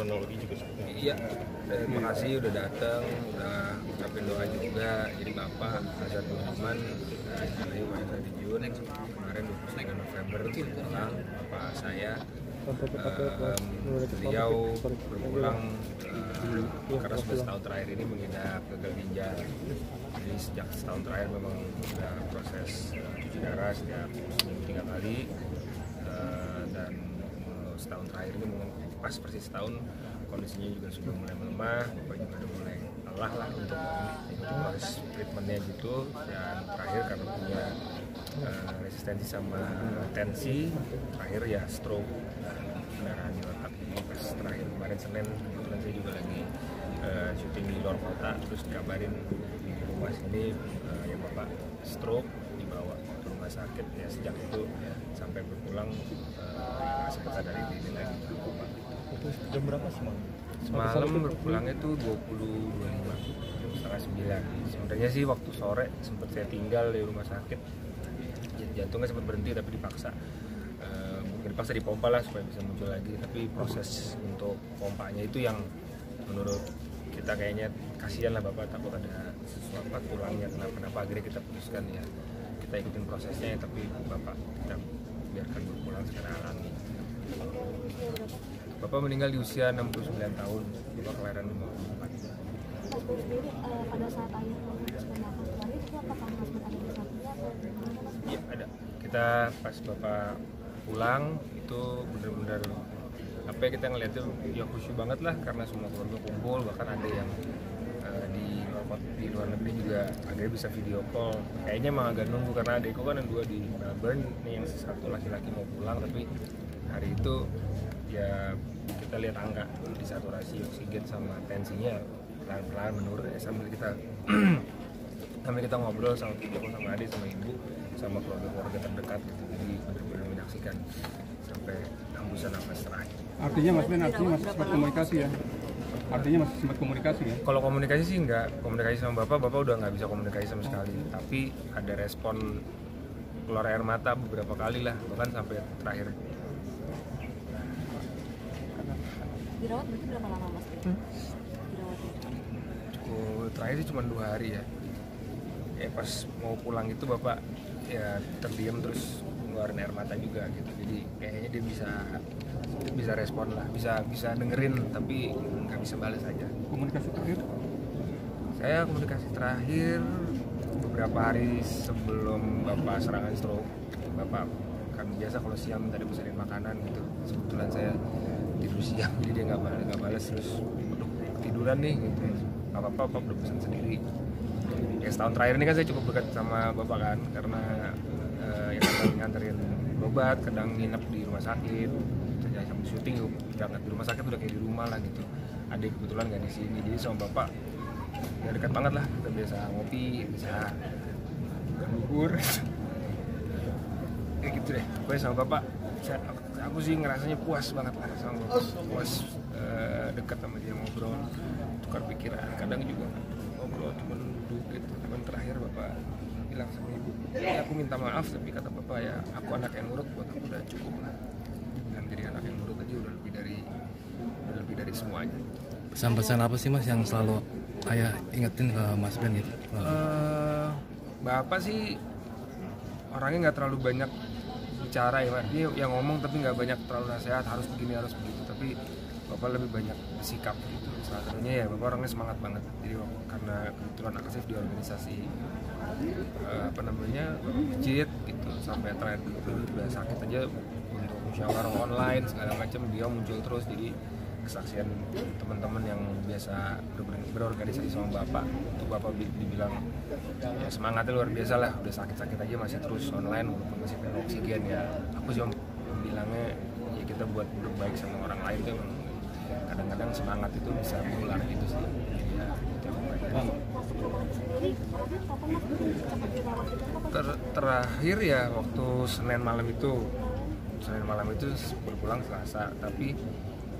kronologi juga seperti itu. Iya, terima kasih udah datang, udah ucapin doa juga. Jadi Bapak Azhar Rahman dari Wajah di Jun kemarin 29 November pulang. Bapak saya beliau berpulang karena sudah setahun terakhir ini mengidap gagal ginjal. Jadi sejak setahun terakhir memang sudah proses cuci darah setiap seminggu 3 kali, dan setahun terakhir ini memang pas persis setahun kondisinya juga sudah mulai melemah. Bapak juga udah mulai lelah lah untuk mengikuti proses treatmentnya gitu, dan terakhir karena punya resistensi sama tensi, terakhir ya stroke dan pendarahan di otak. Ini pas terakhir kemarin Senin kebetulan saya juga lagi syuting di luar kota, terus dikabarin di rumah sini ya Bapak stroke, dibawa ke rumah sakit. Ya sejak itu sampai berpulang masih sempat dari ini lagi. Terus jam berapa semalam? Semalam berpulangnya tuh 20.25, jam 8:30. Sebenarnya sih waktu sore sempat saya tinggal di rumah sakit, jantungnya sempat berhenti tapi dipaksa. Mungkin dipaksa dipompa lah supaya bisa muncul lagi, tapi proses untuk pompanya itu yang menurut kita kayaknya kasihan lah Bapak, takut ada sesuatu tulangnya kenapa akhirnya kita putuskan ya kita ikutin prosesnya, tapi Bapak kita biarkan berpulang secara alami. Bapak meninggal di usia 69 tahun, Bapak kelahiran 54. Mas Boy sendiri pada saat ayah memutuskan nafas terakhir itu apakah Mas Boy ada di sampingnya atau gimana Mas? Iya ada. Kita pas Bapak pulang itu benar-benar apa ya, kita ngeliatnya ya khusyuk banget lah karena semua keluarga kumpul, bahkan ada yang di luar negeri juga akhirnya bisa video call. Kayaknya emang agak nunggu karena adekku kan yang 2 di Melbourne, nih yang satu laki-laki mau pulang, tapi hari itu ya kita lihat angka di saturasi oksigen sama tensinya pelan-pelan menurun ya, sambil kita ngobrol sama adik sama ibu sama keluarga terdekat gitu. Jadi benar-benar menyaksikan sampai hembusan nafas terakhir. Artinya Mas Ben masih sempat komunikasi ya? Artinya masih sempat komunikasi ya? Kalau komunikasi sih enggak, komunikasi sama Bapak udah nggak bisa komunikasi sama sekali. Tapi ada respon keluar air mata beberapa kali lah, bahkan sampai terakhir. Dirawat berarti berapa lama Mas? Dirawatnya? Cukup terakhir sih cuma 2 hari ya. Ya pas mau pulang itu Bapak ya terdiam terus ngeluarin air mata juga gitu. Jadi kayaknya dia bisa respon lah, bisa dengerin tapi nggak bisa balas aja. Komunikasi terakhir? Saya komunikasi terakhir beberapa hari sebelum Bapak serangan stroke. Bapak kan biasa kalau siang minta dipesanin makanan gitu. Kebetulan saya tidur siang jadi dia nggak balas, terus aduh ketiduran nih gitu. Apa udah pesan sendiri. Ya setahun terakhir ini kan saya cukup dekat sama Bapak kan, karena ya kadang nganterin obat, kadang nginep di rumah sakit, saya sambil syuting berangkat di rumah sakit udah kayak di rumah lah gitu. Adik kebetulan nggak di sini, jadi sama Bapak ya dekat banget lah, kita biasa ngopi, bisa bubur kayak gitu deh. Pokoknya sama Bapak aku sih ngerasanya puas banget lah sama Bapak, puas dekat sama dia, ngobrol, tukar pikiran, kadang juga ngobrol cuma duduk gitu. Cuman terakhir Bapak bilang sama ibu, ya aku minta maaf tapi kata Bapak ya aku anak yang nurut, buat aku udah cukup lah, dan jadi anak yang nurut aja udah lebih dari semuanya. Pesan-pesan apa sih Mas yang selalu ayah ingetin ke Mas Ben gitu? Bapak sih orangnya nggak terlalu banyak bicara ya Pak, dia yang ngomong tapi nggak banyak terlalu nasihat harus begini harus begitu, tapi Bapak lebih banyak bersikap gitu. Salah satunya ya Bapak orangnya semangat banget, jadi karena kebetulan aktif di organisasi masjid gitu, sampai terakhir itu udah sakit aja untuk musyawarah online segala macam dia muncul terus. Jadi kesaksian teman-teman yang biasa berorganisasi sama Bapak itu Bapak dibilang ya semangatnya luar biasa lah, udah sakit-sakit aja masih terus online walaupun masih penuh oksigen. Ya aku cuma bilangnya ya kita buat berbaik sama orang lain tuh emang kadang-kadang semangat itu bisa menular gitu sih. Ya, terakhir ya waktu Senin malam itu berpulang Selasa, tapi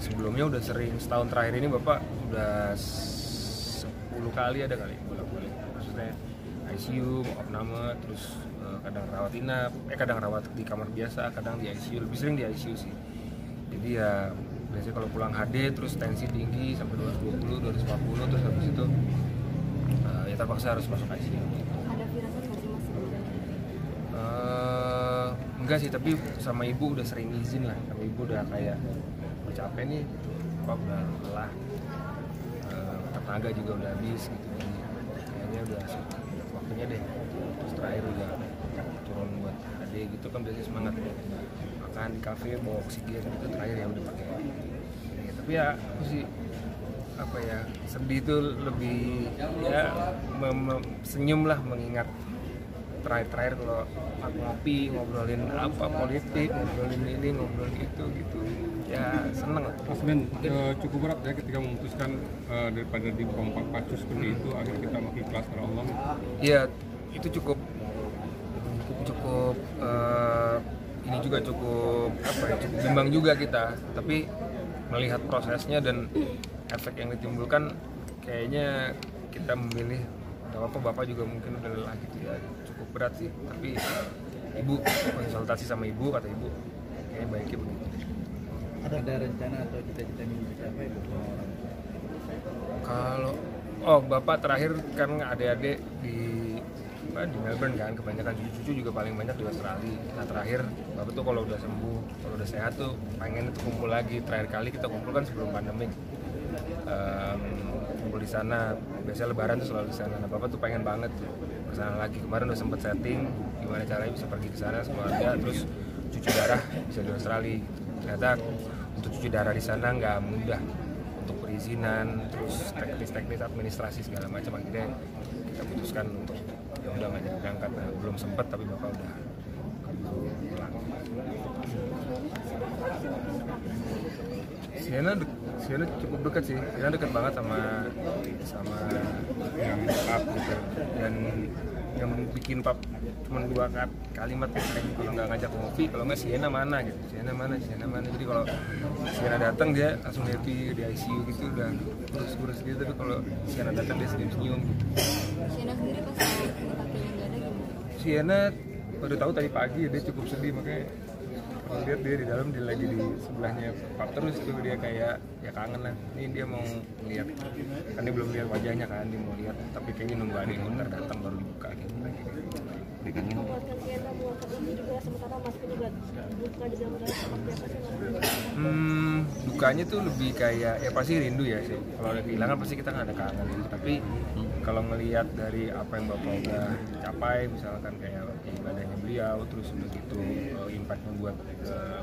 sebelumnya udah sering, setahun terakhir ini Bapak udah 10 kali ada kali bolak-balik, maksudnya ICU, opname, terus kadang rawat inap, kadang rawat di kamar biasa, kadang di ICU, lebih sering di ICU sih. Jadi ya biasanya kalau pulang HD terus tensi tinggi sampai 220, 240, terus habis itu ya terpaksa harus masuk ICU. Ada firasat nggak sih mas? Enggak sih, tapi sama ibu udah sering izin lah, sama ibu udah kayak capek nih gitu, kok udah lelah, tenaga juga udah habis gitu, jadi kayaknya udah waktunya deh. Terus terakhir udah turun buat adik gitu kan, biasanya semangat makan di kafe bawa oksigen gitu, terakhir ya udah pakai ini. Tapi ya aku sih apa ya, sedih tuh lebih ya senyum lah mengingat terakhir kalau aku ngopi ngobrolin apa politik, ngobrolin ini ngobrolin itu gitu ya, seneng lah. Mas Ben, cukup berat ya ketika memutuskan daripada di kompak pacu seperti itu agar kita ikhlas karena Allah. Iya, itu cukup ini juga cukup apa ya, cukup bimbang juga kita, tapi melihat prosesnya dan efek yang ditimbulkan kayaknya kita memilih apa, bapak juga mungkin udah lelah gitu ya, cukup berat sih. Tapi ibu konsultasi sama ibu, kata ibu kayaknya baiknya begitu. Ada rencana atau cita-cita ingin mencapai itu sama orang? Kalau bapak terakhir kan adik-adik di Melbourne kan, kebanyakan cucu juga paling banyak di Australia. Nah terakhir bapak tuh kalau udah sembuh, kalau udah sehat tuh pengen tuh kumpul lagi. Terakhir kali kita kumpul kan sebelum pandemik, kumpul di sana. Biasanya lebaran tuh selalu di sana. Nah bapak tuh pengen banget tuh ke sana lagi. Kemarin udah sempet setting gimana caranya bisa pergi ke sana sekeluarga, terus cuci darah bisa di Australia. Ternyata untuk cuci darah di sana nggak mudah, untuk perizinan, terus teknis administrasi segala macam. Akhirnya kita putuskan untuk ya udah nggak jadi berangkat. Nah, belum sempet tapi bapak udah pulang. Sienna cukup dekat sih, Sienna dekat banget sama yang pap gitu, dan yang bikin pap cuma 2 kalimat kalau nggak ngajak ngopi, kalau nggak Sienna mana gitu, Sienna mana. Jadi kalau Sienna datang dia langsung happy, di ICU gitu udah kurus gitu, tapi kalau Sienna datang dia senyum. Sienna sendiri pas kakeknya nggak ada gimana? Sienna baru tahu tadi pagi, dia cukup sedih, makanya kalau lihat dia di dalam, dia lagi di sebelahnya pap terus tuh, dia kayak ya kangen lah. Ini dia mau lihat, kan dia belum lihat wajahnya kan, dia mau lihat, tapi kayaknya nunggu adik ntar datang baru dibuka gitu. Menguatkan Sienna, menguatkan ini juga sementara Mas Pin juga buka di dalam seperti apa sih Mas? Dukanya tuh lebih kayak ya pasti rindu ya sih. Kalau ada kehilangan pasti kita nggak ada kangen gitu. Tapi kalau ngelihat dari apa yang bapak udah capai, misalkan kayak ibadahnya beliau, terus udah gitu impactnya buat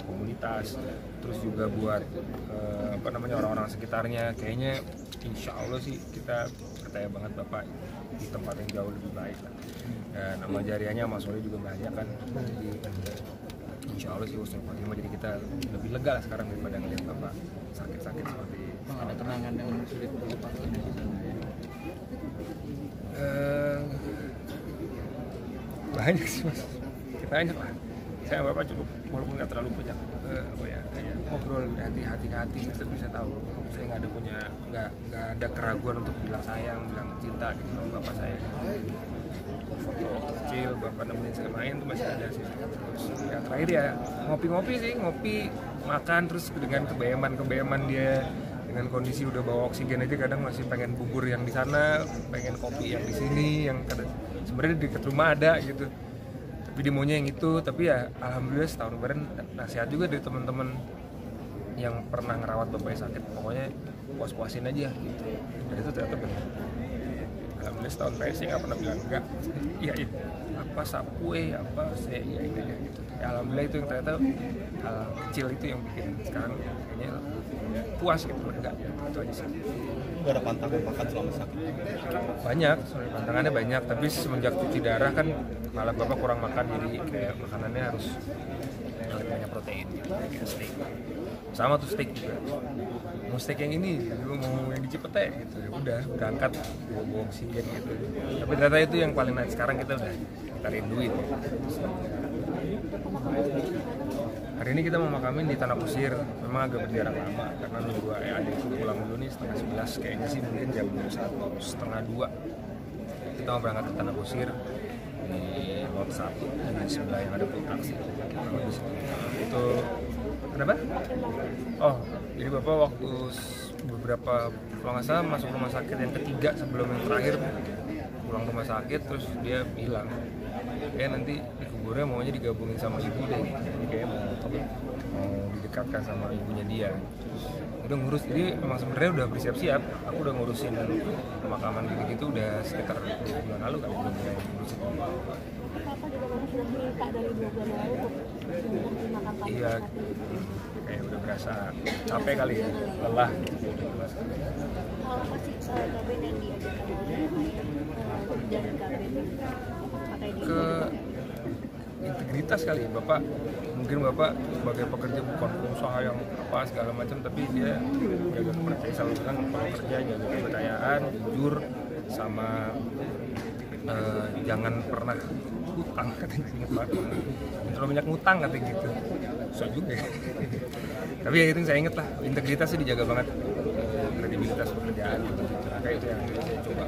komunitas, terus juga buat orang-orang sekitarnya, kayaknya insya Allah sih kita percaya banget bapak di tempat yang jauh lebih baik lah. Dan nama jariahnya Mas Oli juga banyak kan, jadi insya Allah sih husnul khotimah. Jadi kita lebih lega lah sekarang daripada ngeliat bapak sakit-sakit seperti ini. Ada kenangan yang sulit dilupakan di sana ya? Banyak sih Mas, banyak lah. Saya sama bapak cukup, walaupun nggak terlalu banyak kayak ngobrol hati-hati, kita bisa tahu saya nggak ada keraguan untuk bilang sayang, bilang cinta gitu sama bapak saya. Foto waktu kecil bapak nemenin saya main tuh masih ada sih. Terus ya terakhir ya ngopi sih, makan, terus dengan kebeeman dia dengan kondisi udah bawa oksigen aja kadang masih pengen bubur yang di sana, pengen kopi yang di sini, yang kadang sebenarnya di dekat rumah ada gitu, tapi dia maunya yang itu. Tapi ya alhamdulillah setahun kemarin nasihat juga dari teman-teman yang pernah ngerawat bapaknya sakit, pokoknya puas-puasin aja gitu, dan itu ternyata benar. Alhamdulillah setahun terakhir saya nggak pernah bilang enggak, iya apa sapue apa saya iya aja gitu. Ya, alhamdulillah itu yang ternyata hal kecil itu yang bikin sekarang kayaknya puas gitu, enggak itu aja sih. Nggak ada pantangan makan selama sakit? Banyak, soalnya pantangannya banyak, tapi semenjak cuci darah kan malah bapak kurang makan, jadi kayak makanannya harus lebih banyak protein gitu, kayak steak. Sama tuh steak juga, mau steak yang ini, mau yang di Cipete gitu, ya udah berangkat bawa oksigen gitu. Tapi ternyata itu yang paling naik sekarang, kita udah rinduin. Hari ini kita mau makamin di Tanah Kusir, memang agak berjarak lama karena nunggu adik itu pulang dulu nih 11:30 kayaknya sih, mungkin jam 1:30 kita mau berangkat ke Tanah Kusir di lot 1 di sebelah yang ada pul taksi. Itu Kenapa? Oh, jadi Bapak waktu beberapa, kalau nggak salah masuk rumah sakit yang ketiga sebelum yang terakhir, pulang rumah sakit terus dia bilang, nanti dikuburnya maunya digabungin sama ibu deh, jadi kayak mau didekatkan sama ibunya dia. Udah ngurus, jadi memang sebenarnya udah bersiap-siap. Aku udah ngurusin pemakaman gitu udah sekitar 2 bulan lalu kan, belum mulai ngurusin. Apa juga memang sudah minta dari 2 bulan lalu untuk dimakamkan? Iya, kayak udah berasa capek kali ya, lelah. Hal apa sih Gaben yang diajarkan oleh dari Gaben? Ke integritas kali ya, Bapak. Mungkin Bapak sebagai pekerja bukan pengusaha yang apa segala macam, tapi dia jaga kepercayaan, selalu bilang kalau kerja jaga kepercayaan, jujur, sama jangan pernah hutang, katanya. Ingat banget, terlalu banyak ngutang katanya gitu. So juga ya. Tapi ya itu yang saya inget lah, integritas sih dijaga banget, kredibilitas pekerjaan gitu. Kayak itu yang saya coba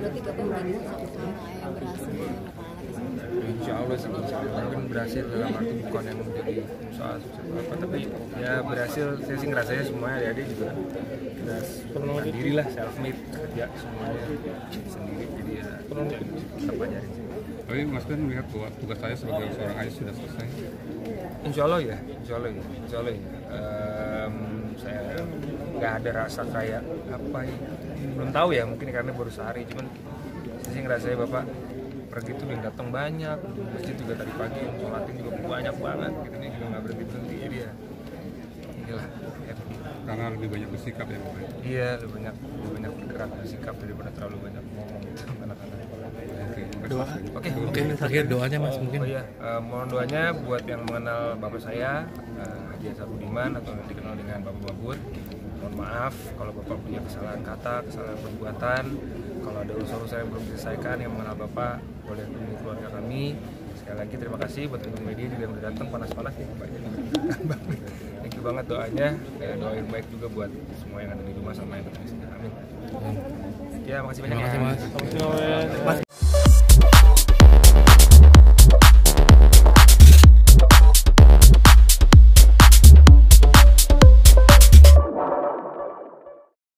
Berarti Gaben udah bisa usaha yang berhasil ya, Insya Allah sih, mungkin berhasil dalam arti bukan yang menjadi usaha sukses apa, tapi ya berhasil. Saya sih ngerasanya semuanya adik-adik juga udah mandiri lah, self made, kerja semuanya sendiri, jadi ya kita pelajarin sih. Tapi Mas Ben melihat bahwa tugas saya sebagai seorang ayah sudah selesai. Insya Allah ya. Saya nggak ada rasa kayak apa ya, belum tahu ya, mungkin karena baru sehari, cuman saya sih ngerasanya Bapak pergi itu udah datang banyak, masjid juga tadi pagi sholatin juga banyak banget gitu nih, juga nggak berhenti jadi ya inilah happy. Karena lebih banyak bersikap ya Bapak. Iya, lebih banyak bergerak bersikap daripada terlalu banyak ngomong gitu anak-anak. Doa. Oke, Mungkin terakhir doanya Mas mungkin. Oh iya, mohon doanya buat yang mengenal bapak saya, Haji Hasan Budiman atau yang dikenal dengan Bapak Babut. Mohon maaf kalau bapak punya kesalahan kata, kesalahan perbuatan. Kalau ada urusan-urusan yang belum diselesaikan yang mengenal bapak, boleh hubungi keluarga kami. Sekali lagi terima kasih buat teman media juga yang udah datang, panas-panas nih Pak. Thank you banget doanya, doain baik juga buat semua yang ada di rumah sama yang ada di sini. Amin. Ya, makasih banyak Terima kasih ya. Mas. Mas.